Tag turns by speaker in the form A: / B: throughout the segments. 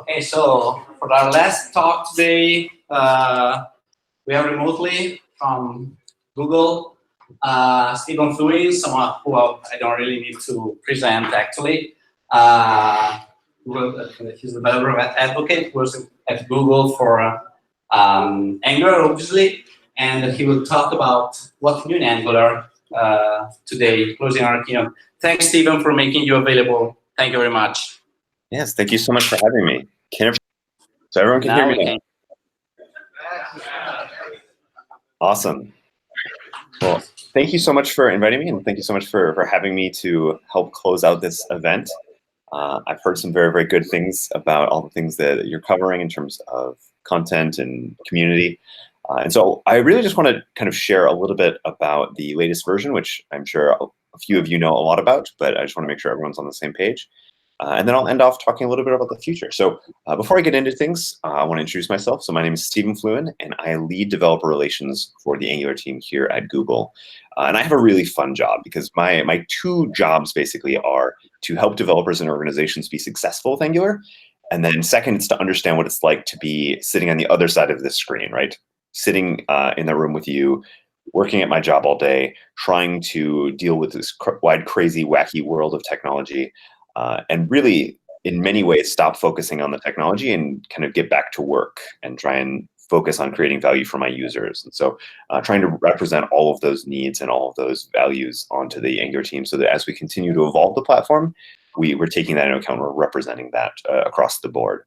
A: Okay, so for our last talk today, we are remotely from Google. Stephen Fluin, someone who I don't really need to present actually. He's the developer advocate, works at Google for Angular, obviously, and he will talk about what's new in Angular today, closing our keynote. Thanks, Stephen, for making you available. Thank you very much.
B: Yes, thank you so much for having me. So everyone can hear me now. Awesome. Well, thank you so much for inviting me, and thank you so much for having me to help close out this event. I've heard some very, very good things about all the things that you're covering in terms of content and community. And so I really just want to kind of share a little bit about the latest version, which I'm sure a few of you know a lot about, but I just want to make sure everyone's on the same page. And then I'll end off talking a little bit about the future. So before I get into things, I want to introduce myself. So my name is Stephen Fluin, and I lead developer relations for the Angular team here at Google. And I have a really fun job because my two jobs basically are to help developers and organizations be successful with Angular. And then second, it's to understand what it's like to be sitting on the other side of the screen, right? Sitting in the room with you, working at my job all day, trying to deal with this wide, crazy, wacky world of technology. And really, in many ways, stop focusing on the technology and kind of get back to work and try and focus on creating value for my users. And so trying to represent all of those needs and all of those values onto the Angular team so that as we continue to evolve the platform, we're taking that into account, we're representing that across the board.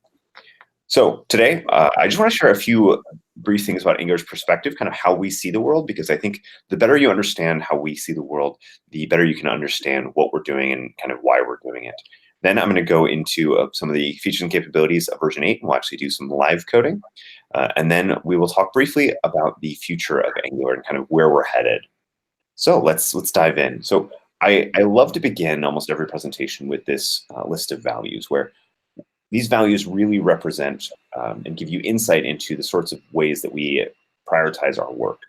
B: So today, I just want to share a few brief things about Angular's perspective, kind of how we see the world, because I think the better you understand how we see the world, the better you can understand what we're doing and kind of why we're doing it. Then I'm going to go into some of the features and capabilities of version 8, and we'll actually do some live coding. And then we will talk briefly about the future of Angular and kind of where we're headed. So let's dive in. So I love to begin almost every presentation with this list of values, where these values really represent and give you insight into the sorts of ways that we prioritize our work.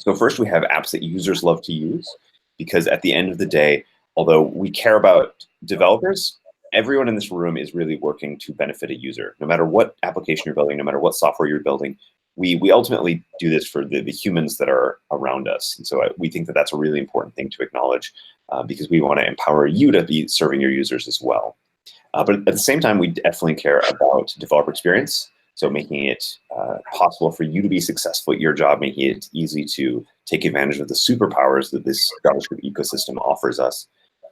B: So first, we have apps that users love to use, because at the end of the day, although we care about developers, everyone in this room is really working to benefit a user. No matter what application you're building, no matter what software you're building, we ultimately do this for the humans that are around us. And so we think that that's a really important thing to acknowledge because we want to empower you to be serving your users as well. But at the same time, we definitely care about developer experience. So making it possible for you to be successful at your job, making it easy to take advantage of the superpowers that this JavaScript ecosystem offers us.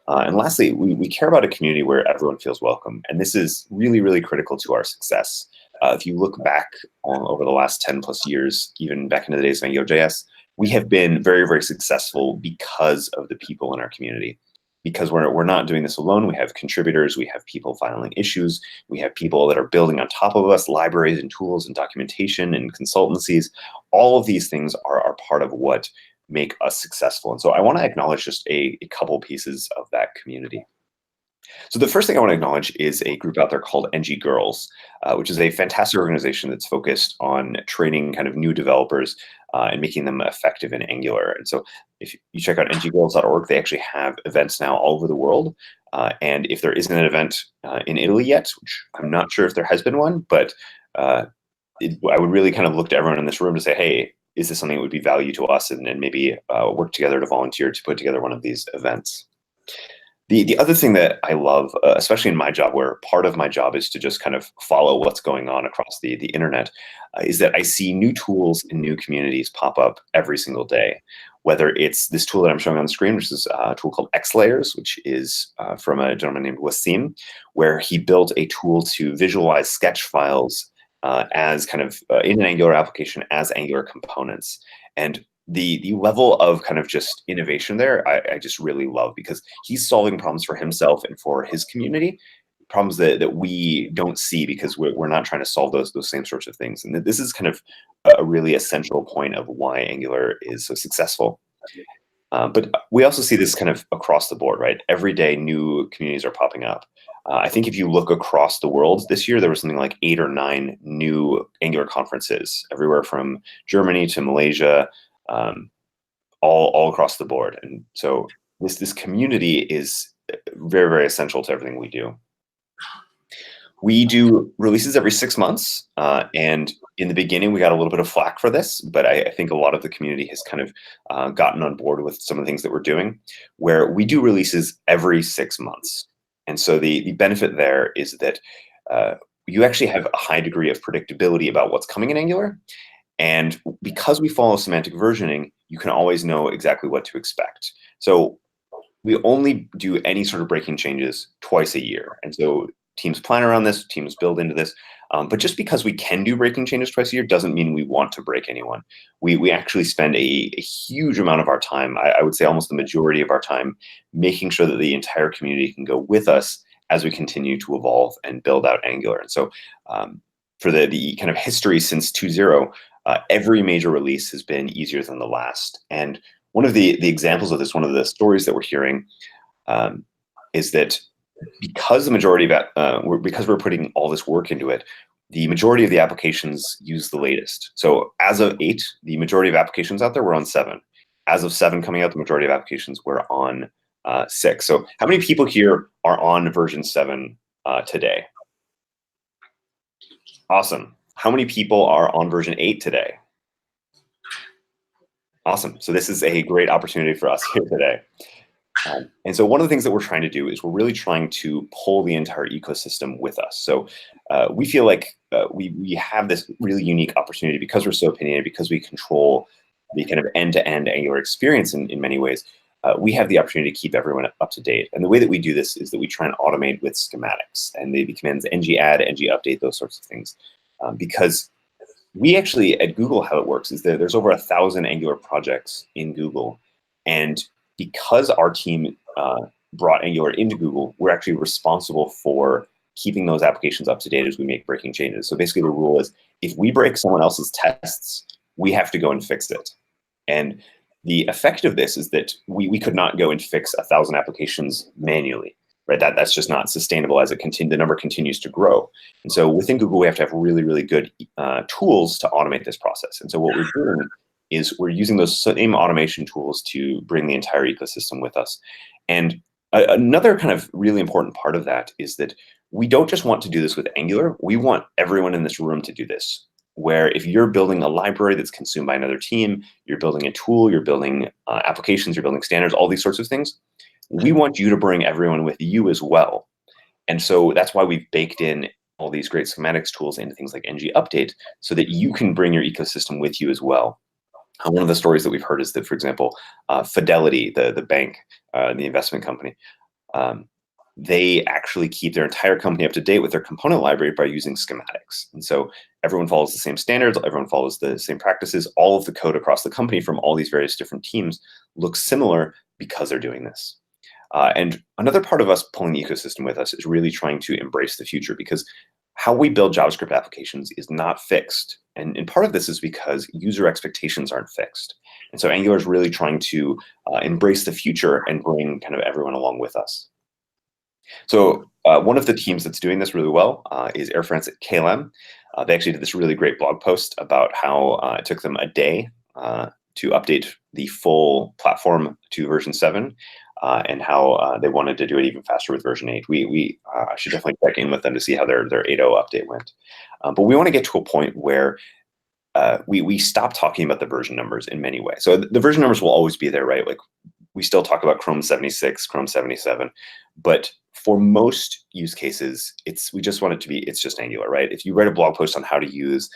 B: And lastly, we care about a community where everyone feels welcome. And this is really, really critical to our success. If you look back over the last 10 plus years, even back into the days of AngularJS, we have been very, very successful because of the people in our community. Because we're not doing this alone. We have contributors, we have people filing issues, we have people that are building on top of us, libraries and tools and documentation and consultancies. All of these things are part of what make us successful. And so I want to acknowledge just a couple pieces of that community. So the first thing I want to acknowledge is a group out there called NG Girls, which is a fantastic organization that's focused on training kind of new developers and making them effective in Angular. And so if you check out nggirls.org, they actually have events now all over the world. And if there isn't an event in Italy yet, which I'm not sure if there has been one, but I would really kind of look to everyone in this room to say, hey, is this something that would be value to us? And maybe work together to volunteer to put together one of these events. The other thing that I love, especially in my job, where part of my job is to just kind of follow what's going on across the internet, is that I see new tools and new communities pop up every single day. Whether it's this tool that I'm showing on the screen, which is a tool called XLayers, which is from a gentleman named Wasim, where he built a tool to visualize sketch files as kind of in an Angular application as Angular components. And the level of kind of just innovation there, I just really love, because he's solving problems for himself and for his community, problems that we don't see because we're not trying to solve those same sorts of things. And this is kind of a really essential point of why Angular is so successful. But we also see this kind of across the board, right? Every day new communities are popping up. I think if you look across the world this year, there was something like 8 or 9 new Angular conferences, everywhere from Germany to Malaysia, all across the board. And so this community is very, very essential to everything we do. We do releases every 6 months, and in the beginning, we got a little bit of flack for this, but I think a lot of the community has kind of gotten on board with some of the things that we're doing, where we do releases every 6 months. And so the benefit there is that you actually have a high degree of predictability about what's coming in Angular. And because we follow semantic versioning, you can always know exactly what to expect. So we only do any sort of breaking changes twice a year. And so teams plan around this, teams build into this. But just because we can do breaking changes twice a year doesn't mean we want to break anyone. We actually spend a huge amount of our time, I would say almost the majority of our time, making sure that the entire community can go with us as we continue to evolve and build out Angular. And so for the kind of history since 2.0, every major release has been easier than the last. And one of the examples of this, one of the stories that we're hearing, is that because the majority of because we're putting all this work into it, the majority of the applications use the latest. So as of 8, the majority of applications out there were on 7. As of 7 coming out, the majority of applications were on 6. So how many people here are on version 7 today? Awesome. How many people are on version 8 today? Awesome. So this is a great opportunity for us here today. And so one of the things that we're trying to do is we're really trying to pull the entire ecosystem with us. So we feel like we have this really unique opportunity because we're so opinionated, because we control the kind of end-to-end Angular experience in many ways. We have the opportunity to keep everyone up to date. And the way that we do this is that we try and automate with schematics and the commands ng-add, ng-update, those sorts of things. Because we actually, at Google, how it works is that there's over 1,000 Angular projects in Google. And because our team brought Angular into Google, we're actually responsible for keeping those applications up to date as we make breaking changes. So basically the rule is if we break someone else's tests, we have to go and fix it. And the effect of this is that we could not go and fix 1,000 applications manually, right? That's just not sustainable as the number continues to grow. And so within Google, we have to have really, really good tools to automate this process. And so what we're doing is we're using those same automation tools to bring the entire ecosystem with us. And another kind of really important part of that is that we don't just want to do this with Angular. We want everyone in this room to do this, where if you're building a library that's consumed by another team, you're building a tool, you're building applications, you're building standards, all these sorts of things, we want you to bring everyone with you as well. And so that's why we've baked in all these great schematics tools into things like ng-update so that you can bring your ecosystem with you as well. One of the stories that we've heard is that, for example, Fidelity, the bank, the investment company, they actually keep their entire company up to date with their component library by using schematics. And so everyone follows the same standards, everyone follows the same practices. All of the code across the company from all these various different teams looks similar because they're doing this. And another part of us pulling the ecosystem with us is really trying to embrace the future, because how we build JavaScript applications is not fixed. And part of this is because user expectations aren't fixed. And so Angular is really trying to embrace the future and bring kind of everyone along with us. So one of the teams that's doing this really well is Air France at KLM. They actually did this really great blog post about how it took them a day to update the full platform to version 7. And how they wanted to do it even faster with version 8. We should definitely check in with them to see how their 8.0 update went. But we want to get to a point where we stop talking about the version numbers in many ways. So the version numbers will always be there, right? Like we still talk about Chrome 76, Chrome 77, but for most use cases, we just want it to be, it's just Angular, right? If you write a blog post on how to use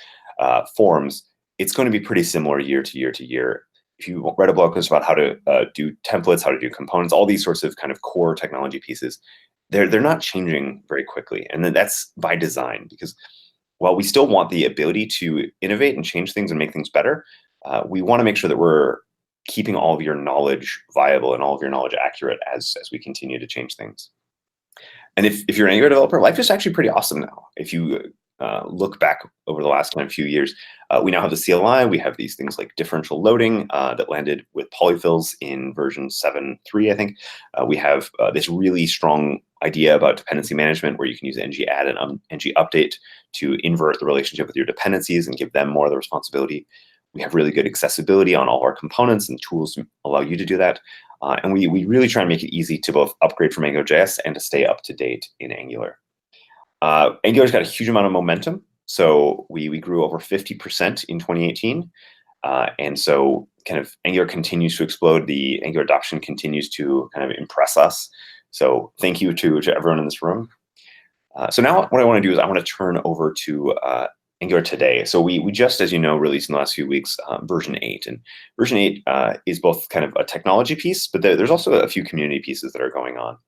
B: forms, it's going to be pretty similar year to year to year. If you write a blog post about how to do templates, how to do components, all these sorts of kind of core technology pieces, they're not changing very quickly. And then that's by design, because while we still want the ability to innovate and change things and make things better, we want to make sure that we're keeping all of your knowledge viable and all of your knowledge accurate as we continue to change things. And if you're an Angular developer, life is actually pretty awesome now. If you look back over the last few years, we now have the CLI. We have these things like differential loading that landed with polyfills in version 7.3, I think. We have this really strong idea about dependency management where you can use ng-add and ng-update to invert the relationship with your dependencies and give them more of the responsibility. We have really good accessibility on all our components and tools to allow you to do that. And we really try and make it easy to both upgrade from AngularJS and to stay up to date in Angular. Angular's got a huge amount of momentum. So we grew over 50% in 2018. And so kind of Angular continues to explode. The Angular adoption continues to kind of impress us. So thank you to everyone in this room. So now what I want to do is I want to turn over to Angular today. So we just, as you know, released in the last few weeks version 8. And version 8 is both kind of a technology piece, but there's also a few community pieces that are going on.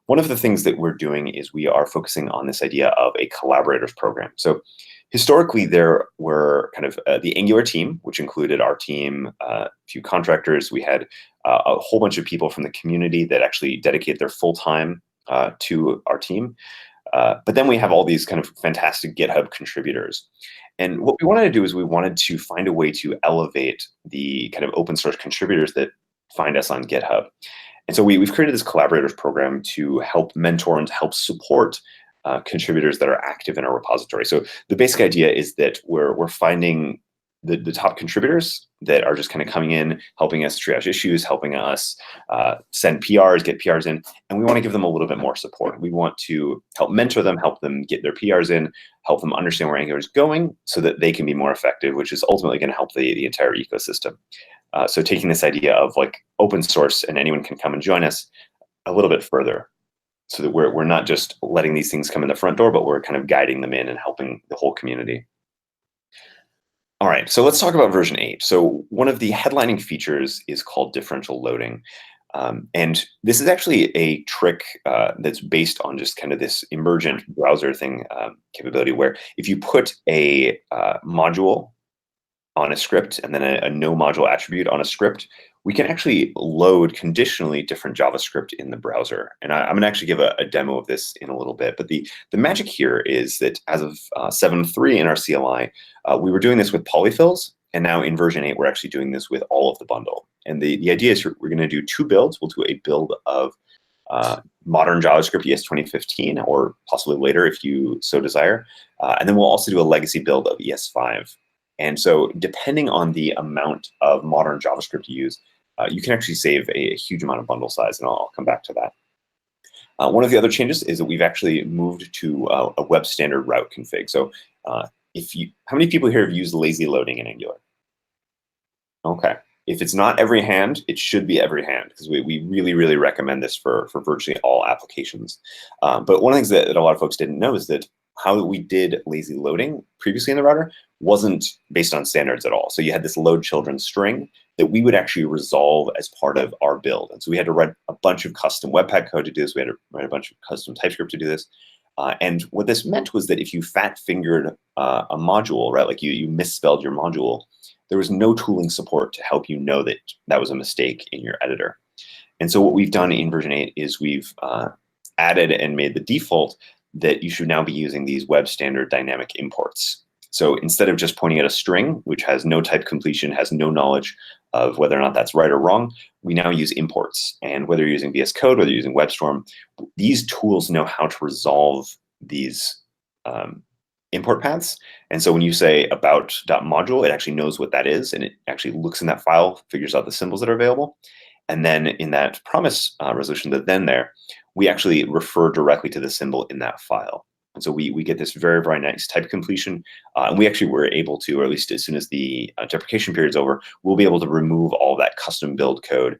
B: One of the things that we're doing is we are focusing on this idea of a collaborators program. So historically, there were kind of the Angular team, which included our team, a few contractors. We had a whole bunch of people from the community that actually dedicate their full time to our team. But then we have all these kind of fantastic GitHub contributors. And what we wanted to do is we wanted to find a way to elevate the kind of open source contributors that find us on GitHub. And so we've created this collaborators program to help mentor and to help support contributors that are active in our repository. So the basic idea is that we're finding the top contributors that are just kind of coming in, helping us triage issues, helping us send PRs, get PRs in, and we want to give them a little bit more support. We want to help mentor them, help them get their PRs in, help them understand where Angular is going so that they can be more effective, which is ultimately going to help the entire ecosystem. So taking this idea of like open source and anyone can come and join us a little bit further so that we're not just letting these things come in the front door, but we're kind of guiding them in and helping the whole community. All right, so let's talk about version 8. So one of the headlining features is called differential loading. And this is actually a trick that's based on just kind of this emergent browser thing capability where if you put a module on a script and then a no module attribute on a script, we can actually load conditionally different JavaScript in the browser. And I'm going to actually give a demo of this in a little bit. But the magic here is that as of 7.3 in our CLI, we were doing this with polyfills. And now in version 8, we're actually doing this with all of the bundle. And the idea is we're going to do 2 builds. We'll do a build of modern JavaScript ES 2015, or possibly later if you so desire. And then we'll also do a legacy build of ES5. And so depending on the amount of modern JavaScript you use, you can actually save a huge amount of bundle size, and I'll come back to that. One of the other changes is that we've actually moved to a web standard route config. So how many people here have used lazy loading in Angular? Okay. If it's not every hand, it should be every hand, because we really, really recommend this for virtually all applications. But one of the things that a lot of folks didn't know is that how we did lazy loading previously in the router wasn't based on standards at all. So you had this load children string that we would actually resolve as part of our build. And so we had to write a bunch of custom Webpack code to do this. We had to write a bunch of custom TypeScript to do this. And what this meant was that if you fat-fingered a module, right, like you misspelled your module, there was no tooling support to help you know that that was a mistake in your editor. And so what we've done in version 8 is we've added and made the default that you should now be using these web standard dynamic imports. So instead of just pointing at a string, which has no type completion, has no knowledge of whether or not that's right or wrong, we now use imports. And whether you're using VS Code, whether you're using WebStorm, these tools know how to resolve these import paths. And so when you say about.module, it actually knows what that is, and it actually looks in that file, figures out the symbols that are available. And then in that promise resolution, the then there, we actually refer directly to the symbol in that file. And so we get this very, very nice type completion. And we actually were able to, or at least as soon as the deprecation period is over, we'll be able to remove all that custom build code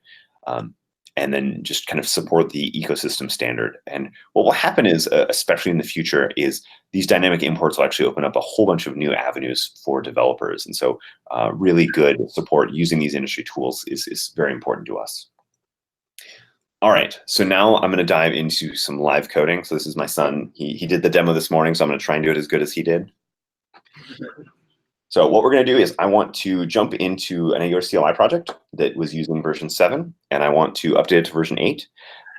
B: and then just kind of support the ecosystem standard. And what will happen is, especially in the future, is these dynamic imports will actually open up a whole bunch of new avenues for developers. And so really good support using these industry tools is very important to us. All right, so now I'm going to dive into some live coding. So this is my son. He did the demo this morning, so I'm going to try and do it as good as he did. So what we're going to do is I want to jump into an Angular CLI project that was using version 7, and I want to update it to version 8.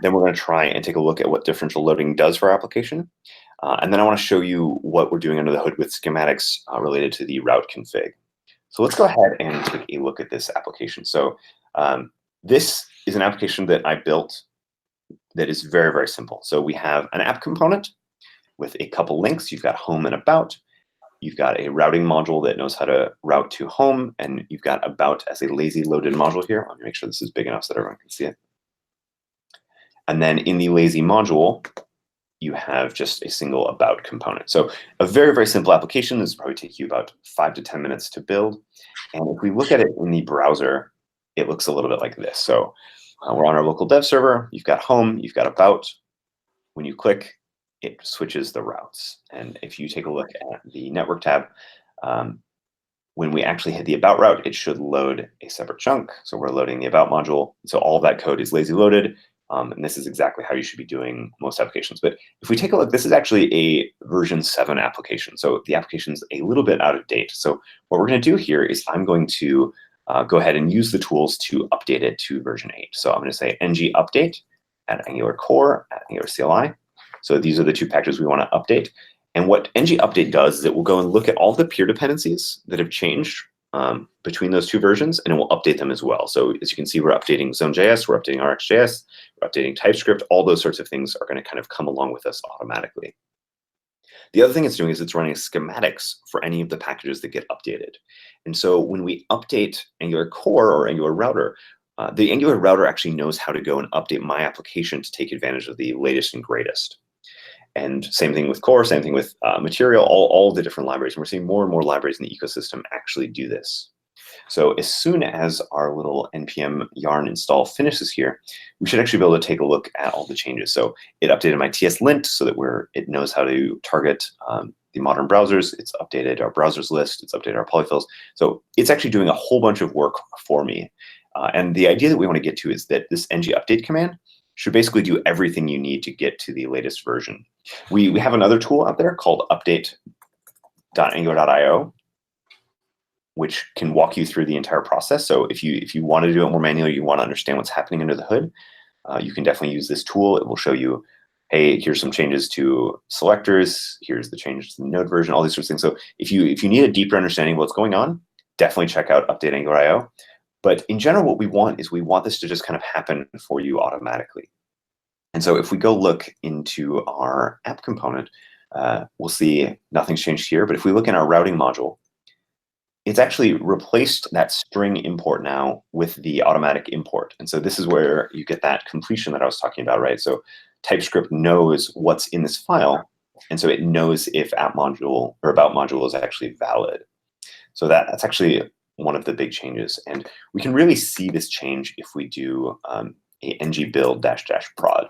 B: Then we're going to try and take a look at what differential loading does for our application. And then I want to show you what we're doing under the hood with schematics related to the route config. So let's go ahead and take a look at this application. So this is an application that I built that is very, very simple. So we have an app component with a couple links. You've got home and about. You've got a routing module that knows how to route to home, and you've got about as a lazy loaded module here. Let me make sure this is big enough so that everyone can see it. And then in the lazy module, you have just a single about component. So a very, very simple application. This will probably take you about 5 to 10 minutes to build. And if we look at it in the browser, it looks a little bit like this. So we're on our local dev server. You've got home, you've got about. When you click, it switches the routes. And if you take a look at the network tab, when we actually hit the about route, it should load a separate chunk. So we're loading the about module. So all of that code is lazy loaded. And this is exactly how you should be doing most applications. But if we take a look, this is actually a version 7 application. So the application's a little bit out of date. So what we're going to do here is I'm going to go ahead and use the tools to update it to version 8. So I'm going to say ng update at Angular core at Angular CLI. So these are the two packages we want to update. And what ng update does is it will go and look at all the peer dependencies that have changed between those two versions, and it will update them as well. So as you can see, we're updating Zone.js, we're updating RxJS, we're updating TypeScript. All those sorts of things are going to kind of come along with us automatically. The other thing it's doing is it's running schematics for any of the packages that get updated. And so when we update Angular core or Angular router, the Angular router actually knows how to go and update my application to take advantage of the latest and greatest. And same thing with core, same thing with material, all the different libraries. And we're seeing more and more libraries in the ecosystem actually do this. So as soon as our little npm yarn install finishes here, we should actually be able to take a look at all the changes. So it updated my TS-lint so that it knows how to target the modern browsers. It's updated our browsers list. It's updated our polyfills. So it's actually doing a whole bunch of work for me. And the idea that we want to get to is that this ng update command should basically do everything you need to get to the latest version. We have another tool out there called update.angular.io, which can walk you through the entire process. So if you want to do it more manually, you want to understand what's happening under the hood, you can definitely use this tool. It will show you, hey, here's some changes to selectors, here's the changes to the node version, all these sorts of things. So if you need a deeper understanding of what's going on, definitely check out update.angular.io. But in general, what we want is we want this to just kind of happen for you automatically. And so if we go look into our app component, we'll see nothing's changed here. But if we look in our routing module, it's actually replaced that string import now with the automatic import. And so this is where you get that completion that I was talking about, right? So TypeScript knows what's in this file. And so it knows if app module or about module is actually valid. So that's actually one of the big changes. And we can really see this change if we do a ng build -- prod.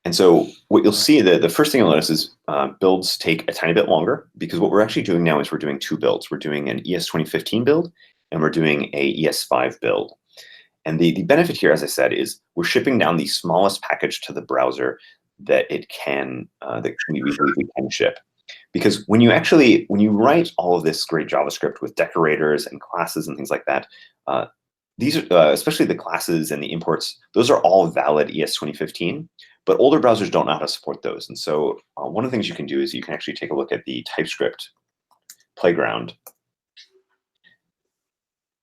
B: And so what you'll see, the first thing you'll notice is builds take a tiny bit longer, because what we're actually doing now is we're doing two builds. We're doing an ES 2015 build, and we're doing a ES5 build. And the benefit here, as I said, is we're shipping down the smallest package to the browser that it can, that we believe we can ship. Because when you write all of this great JavaScript with decorators and classes and things like that, these are, especially the classes and the imports, those are all valid ES 2015. But older browsers don't know how to support those. And so one of the things you can do is you can actually take a look at the TypeScript playground.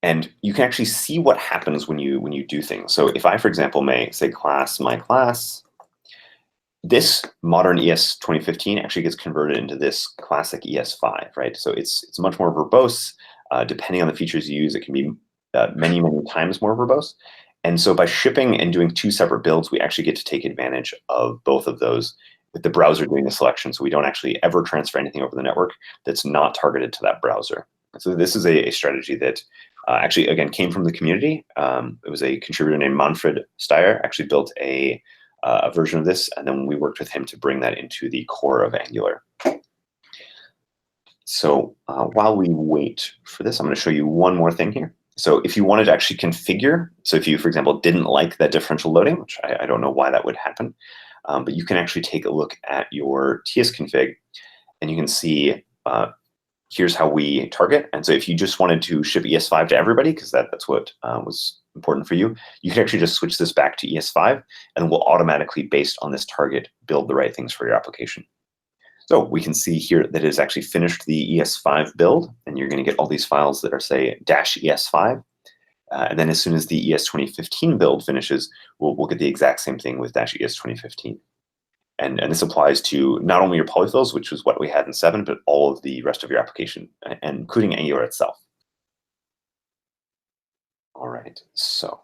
B: And you can actually see what happens when you do things. So if I, for example, may say class, my class, this modern ES 2015 actually gets converted into this classic ES5, right? So it's much more verbose. Depending on the features you use, it can be many, many times more verbose. And so by shipping and doing two separate builds, we actually get to take advantage of both of those with the browser doing the selection. So we don't actually ever transfer anything over the network that's not targeted to that browser. And so this is a strategy that actually, again, came from the community. It was a contributor named Manfred Steyer actually built a version of this, and then we worked with him to bring that into the core of Angular. So while we wait for this, I'm going to show you one more thing here. So if you wanted to actually configure, so if you, for example, didn't like that differential loading, which I don't know why that would happen, but you can actually take a look at your TS config, and you can see here's how we target. And so if you just wanted to ship ES5 to everybody, because that's what was important for you, you can actually just switch this back to ES5, and we'll automatically, based on this target, build the right things for your application. So we can see here that it has actually finished the ES5 build, and you're going to get all these files that are, say, -ES5. And then as soon as the ES 2015 build finishes, we'll get the exact same thing with -ES 2015. And this applies to not only your polyfills, which was what we had in 7, but all of the rest of your application, and including Angular itself. All right, so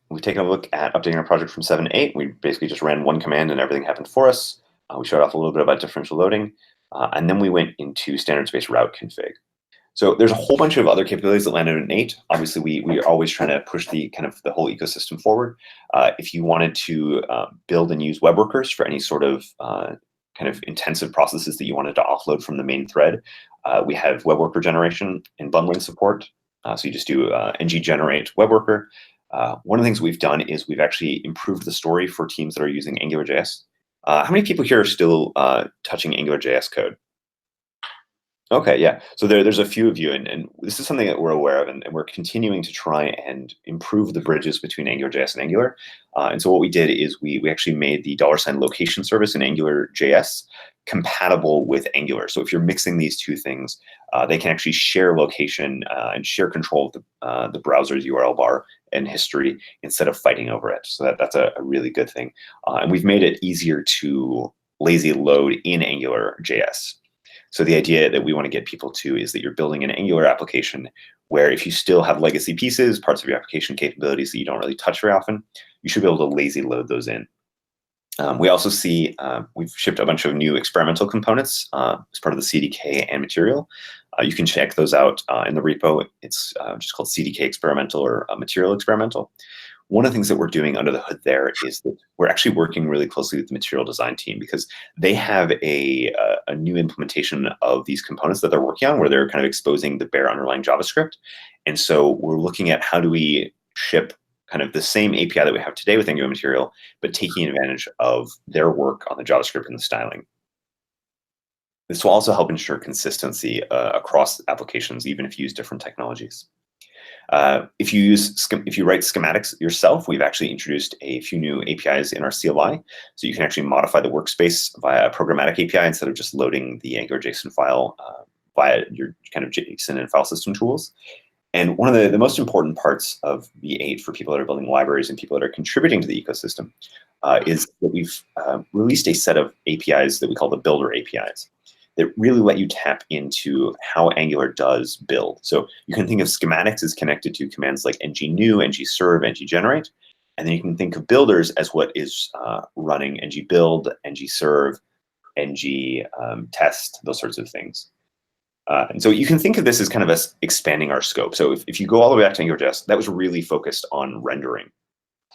B: We've taken a look at updating our project from 7 to 8. We basically just ran one command and everything happened for us. We showed off a little bit about differential loading, and then we went into standard space route config. So there's a whole bunch of other capabilities that landed in 8. Obviously, we are always trying to push the whole ecosystem forward. If you wanted to build and use web workers for any sort of kind of intensive processes that you wanted to offload from the main thread, we have web worker generation and bundling support. So you just do ng generate web worker. One of the things we've done is we've actually improved the story for teams that are using AngularJS. How many people here are still touching AngularJS code? Okay, yeah. So there's a few of you, and this is something that we're aware of, and we're continuing to try and improve the bridges between AngularJS and Angular. And so what we did is we actually made the $location service in AngularJS compatible with Angular. So if you're mixing these two things, they can actually share location and share control of the browser's URL bar and history instead of fighting over it. So that's a really good thing. And we've made it easier to lazy load in AngularJS. So the idea that we want to get people to is that you're building an Angular application where if you still have legacy pieces, parts of your application capabilities that you don't really touch very often, you should be able to lazy load those in. We also see we've shipped a bunch of new experimental components as part of the CDK and material. You can check those out in the repo. It's just called CDK experimental or material experimental. One of the things that we're doing under the hood there is that we're actually working really closely with the material design team because they have a new implementation of these components that they're working on where they're kind of exposing the bare underlying JavaScript. And so we're looking at how do we ship kind of the same API that we have today with Angular Material, but taking advantage of their work on the JavaScript and the styling. This will also help ensure consistency across applications, even if you use different technologies. If you write schematics yourself, we've actually introduced a few new APIs in our CLI. So you can actually modify the workspace via a programmatic API instead of just loading the Angular JSON file via your kind of JSON and file system tools. And one of the most important parts of V8 for people that are building libraries and people that are contributing to the ecosystem is that we've released a set of APIs that we call the builder APIs that really let you tap into how Angular does build. So you can think of schematics as connected to commands like ng-new, ng-serve, ng-generate. And then you can think of builders as what is running ng-build, ng-serve, ng-test, those sorts of things. And so you can think of this as kind of us expanding our scope. So if you go all the way back to AngularJS, that was really focused on rendering.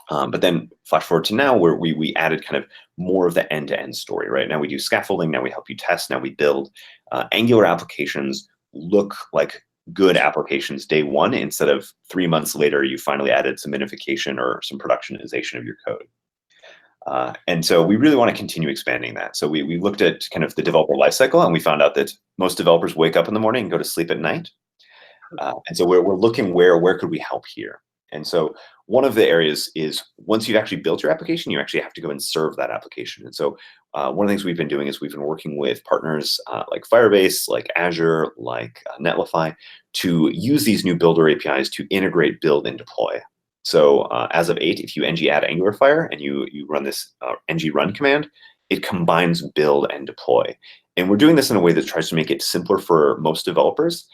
B: But then flash forward to now where we added kind of more of the end-to-end story, right? Now we do scaffolding, now we help you test, now we build. Angular applications look like good applications day one instead of 3 months later you finally added some minification or some productionization of your code. And so we really want to continue expanding that. So we looked at kind of the developer lifecycle and we found out that most developers wake up in the morning and go to sleep at night. And so we're looking where could we help here? And so one of the areas is once you've actually built your application, you actually have to go and serve that application. And so one of the things we've been doing is we've been working with partners like Firebase, like Azure, like Netlify to use these new builder APIs to integrate, build, and deploy. So as of 8, if you ng add AngularFire and you run this ng run command, it combines build and deploy. And we're doing this in a way that tries to make it simpler for most developers,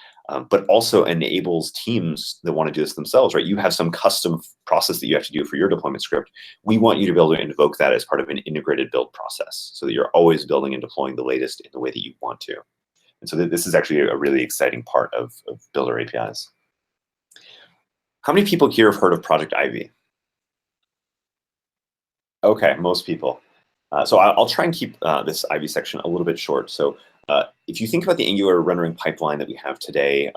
B: but also enables teams that want to do this themselves, right? You have some custom process that you have to do for your deployment script. We want you to be able to invoke that as part of an integrated build process so that you're always building and deploying the latest in the way that you want to. And so this is actually a really exciting part of builder APIs. How many people here have heard of Project Ivy? Okay, most people. So I'll try and keep this Ivy section a little bit short. So if you think about the Angular rendering pipeline that we have today,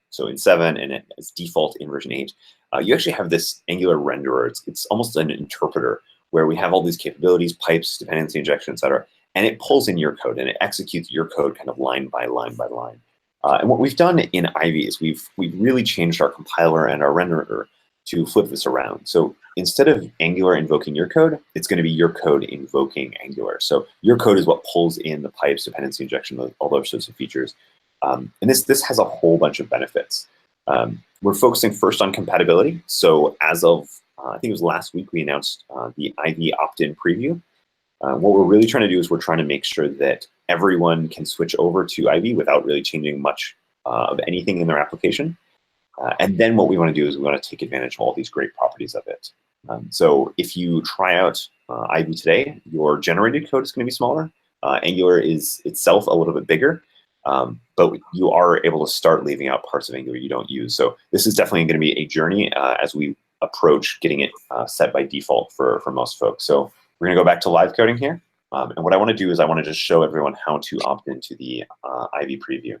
B: so in 7 and it's default in version 8, you actually have this Angular renderer. It's almost an interpreter where we have all these capabilities, pipes, dependency injection, et cetera, and it pulls in your code and it executes your code kind of line by line by line. And what we've done in Ivy is we've really changed our compiler and our renderer to flip this around. So instead of Angular invoking your code, it's going to be your code invoking Angular. So your code is what pulls in the pipes, dependency injection, all those sorts of features. And this has a whole bunch of benefits. We're focusing first on compatibility. So as of, I think it was last week, we announced the Ivy opt-in preview. What we're really trying to do is we're trying to make sure that everyone can switch over to Ivy without really changing much of anything in their application. And then what we want to do is we want to take advantage of all these great properties of it. So if you try out Ivy today, your generated code is going to be smaller. Angular is itself a little bit bigger, but you are able to start leaving out parts of Angular you don't use. So this is definitely going to be a journey as we approach getting it set by default for most folks. So we're going to go back to live coding here. And what I want to do is I want to just show everyone how to opt into the Ivy preview.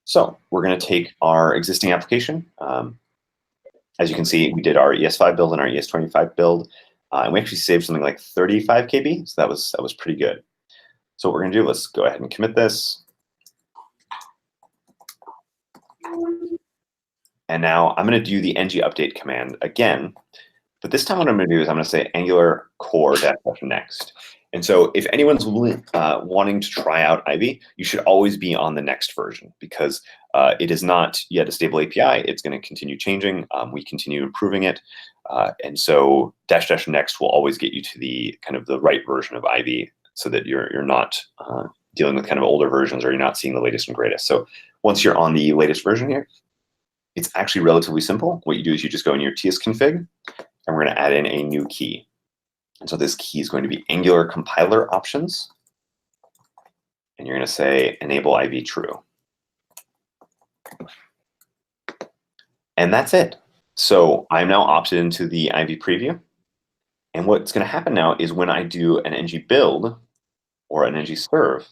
B: So we're going to take our existing application. As you can see, we did our ES5 build and our ES25 build, and we actually saved something like 35 KB. So that was pretty good. So what we're going to do, let's go ahead and commit this. And now I'm going to do the ng update command again. But this time what I'm going to do is I'm going to say Angular core -next. And so if anyone's wanting to try out Ivy, you should always be on the next version, because it is not yet a stable API. It's going to continue changing. We continue improving it. And so --next will always get you to the kind of the right version of Ivy, so that you're not dealing with kind of older versions, or you're not seeing the latest and greatest. So once you're on the latest version here, it's actually relatively simple. What you do is you just go in your tsconfig, and we're going to add in a new key. And so this key is going to be Angular compiler options. And you're going to say enable Ivy true. And that's it. So I'm now opted into the Ivy preview. And what's going to happen now is when I do an ng build or an ng serve,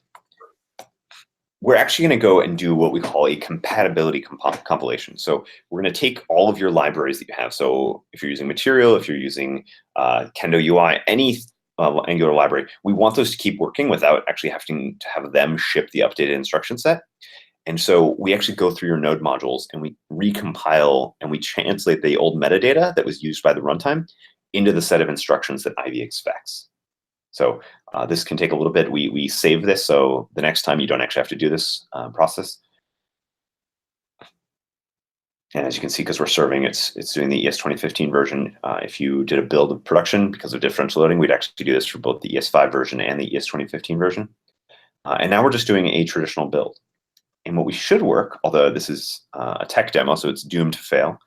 B: we're actually going to go and do what we call a compatibility compilation. So we're going to take all of your libraries that you have. So if you're using Material, if you're using Kendo UI, any Angular library, we want those to keep working without actually having to have them ship the updated instruction set. And so we actually go through your node modules and we recompile and we translate the old metadata that was used by the runtime into the set of instructions that Ivy expects. So this can take a little bit. We save this, so the next time you don't actually have to do this process. And as you can see, because we're serving, it's doing the ES 2015 version. If you did a build of production because of differential loading, we'd actually do this for both the ES5 version and the ES 2015 version. And now we're just doing a traditional build. And what we should work, although this is a tech demo, so it's doomed to fail,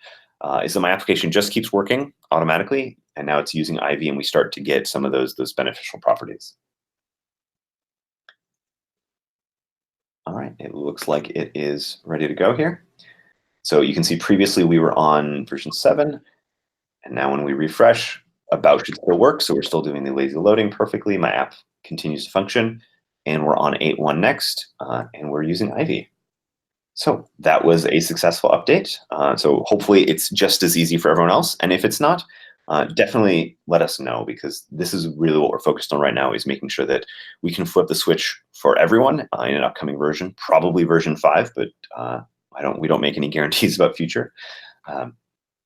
B: is that my application just keeps working automatically, and now it's using Ivy, and we start to get some of those beneficial properties. All right, it looks like it is ready to go here. So you can see previously we were on version 7, and now when we refresh, about should still work, so we're still doing the lazy loading perfectly. My app continues to function, and we're on 8.1 next, and we're using Ivy. So that was a successful update. So hopefully it's just as easy for everyone else. And if it's not, definitely let us know, because this is really what we're focused on right now, is making sure that we can flip the switch for everyone in an upcoming version, probably version 5, but we don't make any guarantees about future.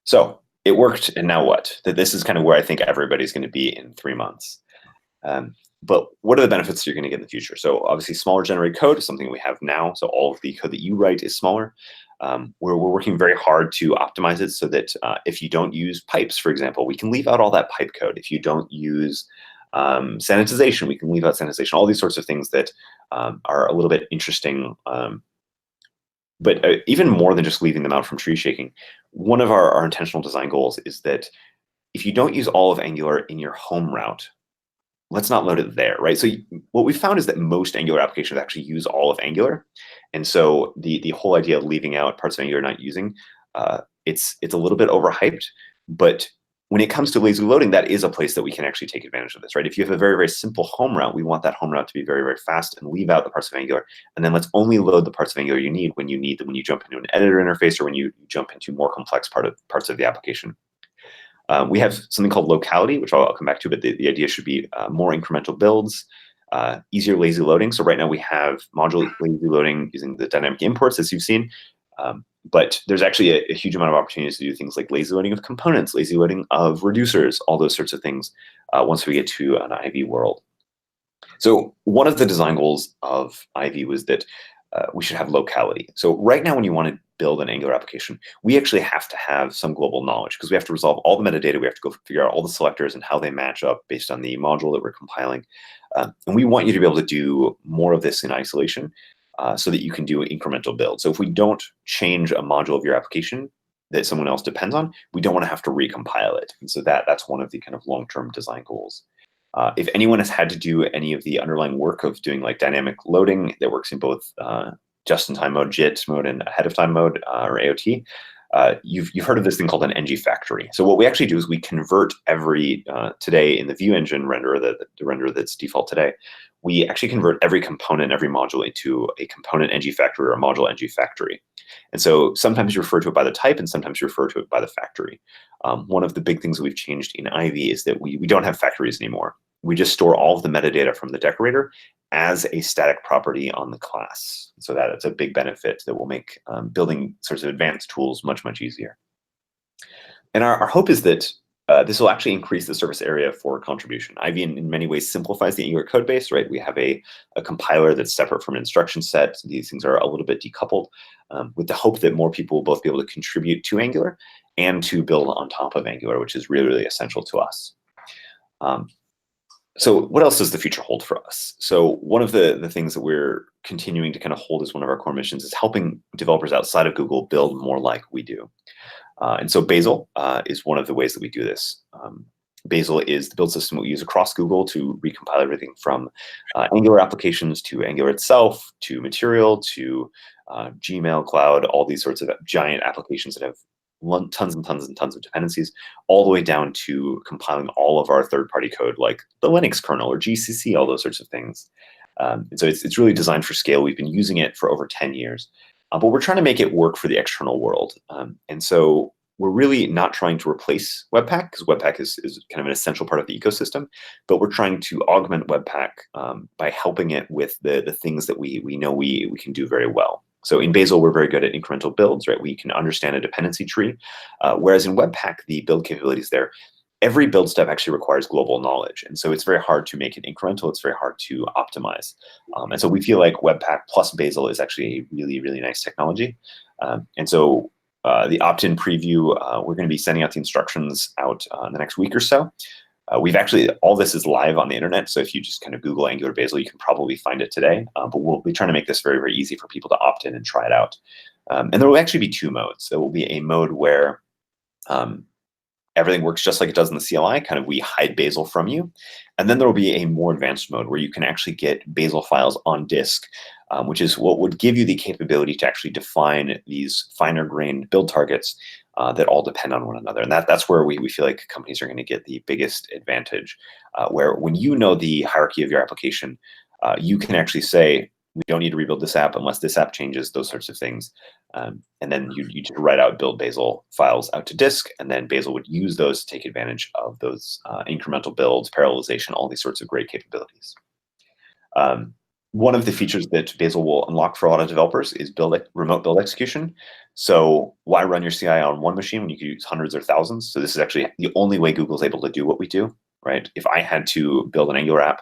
B: So it worked, and now what? This is kind of where I think everybody's going to be in 3 months. But what are the benefits you're going to get in the future? So obviously smaller generated code is something we have now. So all of the code that you write is smaller. We're working very hard to optimize it so that if you don't use pipes, for example, we can leave out all that pipe code. If you don't use sanitization, we can leave out sanitization. All these sorts of things that are a little bit interesting. But even more than just leaving them out from tree shaking, one of our intentional design goals is that if you don't use all of Angular in your home route, let's not load it there, right? So what we found is that most Angular applications actually use all of Angular. And so the whole idea of leaving out parts of Angular not using, it's a little bit overhyped. But when it comes to lazy loading, that is a place that we can actually take advantage of this, right? If you have a very, very simple home route, we want that home route to be very, very fast and leave out the parts of Angular. And then let's only load the parts of Angular you need when you jump into an editor interface, or when you jump into more complex parts of the application. We have something called locality, which I'll come back to, but the idea should be more incremental builds, easier lazy loading. So right now we have module lazy loading using the dynamic imports, as you've seen. But there's actually a huge amount of opportunities to do things like lazy loading of components, lazy loading of reducers, all those sorts of things once we get to an Ivy world. So one of the design goals of Ivy was that we should have locality. So right now when you want to build an Angular application, we actually have to have some global knowledge, because we have to resolve all the metadata. We have to go figure out all the selectors and how they match up based on the module that we're compiling. And we want you to be able to do more of this in isolation. so that you can do incremental build. So if we don't change a module of your application that someone else depends on, we don't want to have to recompile it. And so that's one of the kind of long-term design goals. If anyone has had to do any of the underlying work of doing like dynamic loading that works in both just-in-time mode, JIT mode, and ahead-of-time mode, or AOT, you've heard of this thing called an ng factory. So what we actually do is we convert every, today in the view engine renderer, the renderer that's default today, we actually convert every component, every module into a component ng factory or a module ng factory. And so sometimes you refer to it by the type and sometimes you refer to it by the factory. One of the big things that we've changed in Ivy is that we don't have factories anymore. We just store all of the metadata from the decorator as a static property on the class. So that's a big benefit that will make building sorts of advanced tools much, much easier. And our hope is that this will actually increase the surface area for contribution. Ivy in many ways simplifies the Angular code base, right? We have a compiler that's separate from an instruction set. These things are a little bit decoupled, with the hope that more people will both be able to contribute to Angular and to build on top of Angular, which is really, really essential to us. So what else does the future hold for us? So one of the things that we're continuing to kind of hold as one of our core missions is helping developers outside of Google build more like we do. And so Bazel is one of the ways that we do this. Bazel is the build system we use across Google to recompile everything from Angular applications to Angular itself, to Material, to Gmail, Cloud, all these sorts of giant applications that have tons and tons and tons of dependencies, all the way down to compiling all of our third-party code, like the Linux kernel or GCC, all those sorts of things. And so it's really designed for scale. We've been using it for over 10 years. But we're trying to make it work for the external world. And so we're really not trying to replace Webpack, because Webpack is kind of an essential part of the ecosystem, but we're trying to augment Webpack by helping it with the things that we know we can do very well. So in Bazel, we're very good at incremental builds, right? We can understand a dependency tree, whereas in Webpack, the build capabilities there, every build step actually requires global knowledge. And so it's very hard to make it incremental. It's very hard to optimize. And so we feel like Webpack plus Bazel is actually a really, really nice technology. And so the opt-in preview, we're going to be sending out the instructions out in the next week or so. We've actually, all this is live on the internet. So if you just kind of Google Angular Bazel, you can probably find it today. But we'll be trying to make this very, very easy for people to opt in and try it out. And there will actually be two modes. There will be a mode where everything works just like it does in the CLI, kind of we hide Bazel from you. And then there will be a more advanced mode where you can actually get Bazel files on disk, which is what would give you the capability to actually define these finer grained build targets that all depend on one another. And that's where we feel like companies are going to get the biggest advantage, where when you know the hierarchy of your application, you can actually say, we don't need to rebuild this app unless this app changes, those sorts of things. And then you just write out build Bazel files out to disk, and then Bazel would use those to take advantage of those incremental builds, parallelization, all these sorts of great capabilities. One of the features that Bazel will unlock for a lot of developers is remote build execution. So why run your CI on one machine when you can use hundreds or thousands? So this is actually the only way Google's able to do what we do, right? If I had to build an Angular app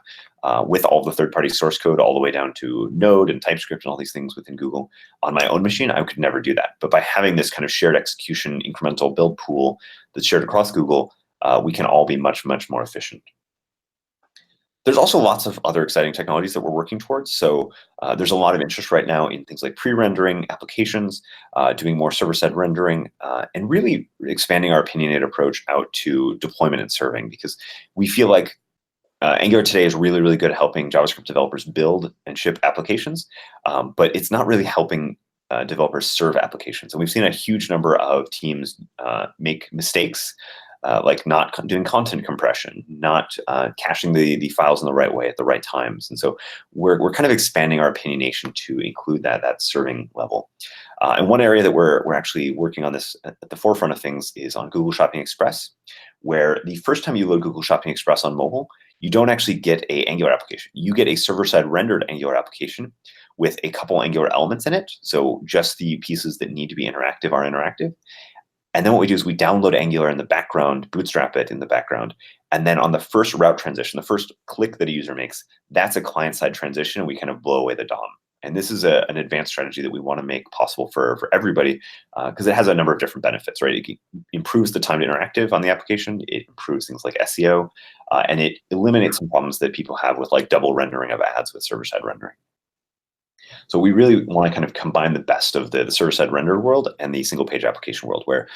B: with all the third-party source code all the way down to Node and TypeScript and all these things within Google on my own machine, I could never do that. But by having this kind of shared execution incremental build pool that's shared across Google, we can all be much, much more efficient. There's also lots of other exciting technologies that we're working towards. So there's a lot of interest right now in things like pre-rendering applications, doing more server-side rendering, and really expanding our opinionated approach out to deployment and serving, because we feel like Angular today is really, really good at helping JavaScript developers build and ship applications, but it's not really helping developers serve applications. And we've seen a huge number of teams make mistakes, like not doing content compression, not caching the files in the right way at the right times. And so we're kind of expanding our opinionation to include that serving level. And one area that we're actually working on this at the forefront of things is on Google Shopping Express, where the first time you load Google Shopping Express on mobile, you don't actually get an Angular application. You get a server-side rendered Angular application with a couple Angular elements in it. So just the pieces that need to be interactive are interactive. And then what we do is we download Angular in the background, bootstrap it in the background. And then on the first route transition, the first click that a user makes, that's a client-side transition, and we kind of blow away the DOM. And this is an advanced strategy that we want to make possible for everybody, because it has a number of different benefits, right? It improves the time to interactive on the application. It improves things like SEO, and it eliminates some problems that people have with like double rendering of ads with server-side rendering. So we really want to kind of combine the best of the server-side rendered world and the single-page application world, where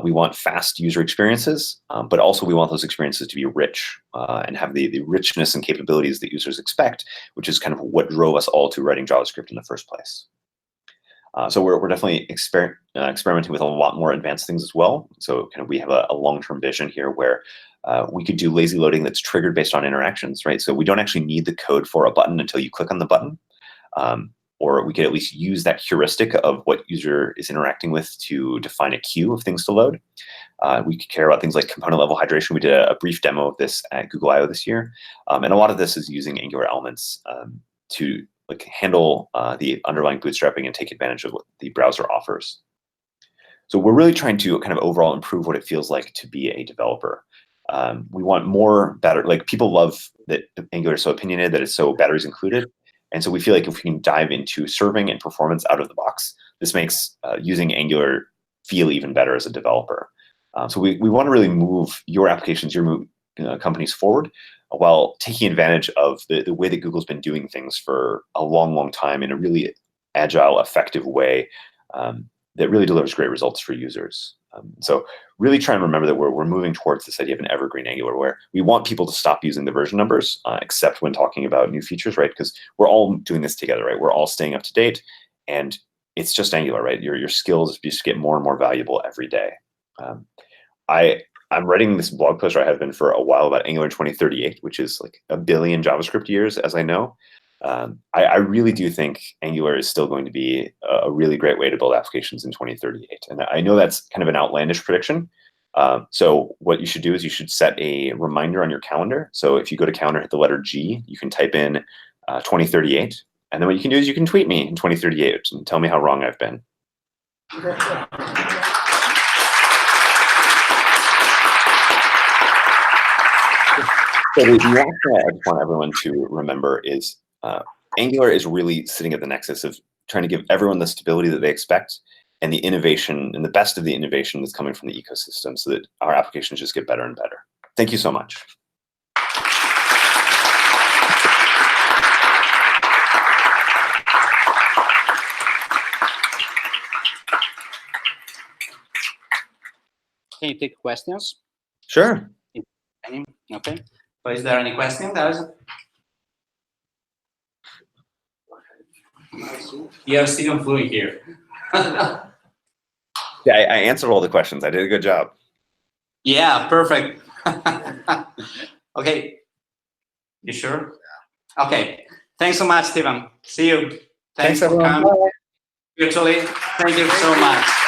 B: we want fast user experiences, but also we want those experiences to be rich and have the richness and capabilities that users expect, which is kind of what drove us all to writing JavaScript in the first place. So we're definitely experimenting with a lot more advanced things as well. So kind of we have a long-term vision here where we could do lazy loading that's triggered based on interactions, right? So we don't actually need the code for a button until you click on the button. Or we could at least use that heuristic of what user is interacting with to define a queue of things to load. We could care about things like component level hydration. We did a brief demo of this at Google I/O this year. And a lot of this is using Angular elements to handle the underlying bootstrapping and take advantage of what the browser offers. So we're really trying to kind of overall improve what it feels like to be a developer. We want more people love that Angular is so opinionated, that it's so batteries included. And so we feel like if we can dive into serving and performance out of the box, this makes using Angular feel even better as a developer. So we want to really move your applications, your companies forward, while taking advantage of the way that Google's been doing things for a long, long time in a really agile, effective way that really delivers great results for users. So really try and remember that we're moving towards this idea of an evergreen Angular, where we want people to stop using the version numbers, except when talking about new features, right? Because we're all doing this together, right? We're all staying up to date, and it's just Angular, right? Your skills just get more and more valuable every day. I'm writing this blog post, or I have been for a while, about Angular 2038, which is like 1 billion JavaScript years, as I know. I really do think Angular is still going to be a really great way to build applications in 2038. And I know that's kind of an outlandish prediction. So what you should do is you should set a reminder on your calendar. So if you go to calendar, hit the letter G, you can type in 2038. And then what you can do is you can tweet me in 2038 and tell me how wrong I've been. So the last thing I just want everyone to remember is Angular is really sitting at the nexus of trying to give everyone the stability that they expect and the innovation and the best of the innovation that's coming from the ecosystem, so that our applications just get better and better. Thank you so much.
A: Can you take questions?
B: Sure.
A: Any? Okay. So is there any question, guys? You have Stephen Fluent here.
B: Yeah, I answered all the questions. I did a good job.
A: Yeah, perfect. Okay. You sure? Yeah. Okay. Thanks so much, Stephen. See you. Thanks
B: everyone.
A: for coming virtually. Thank you so much.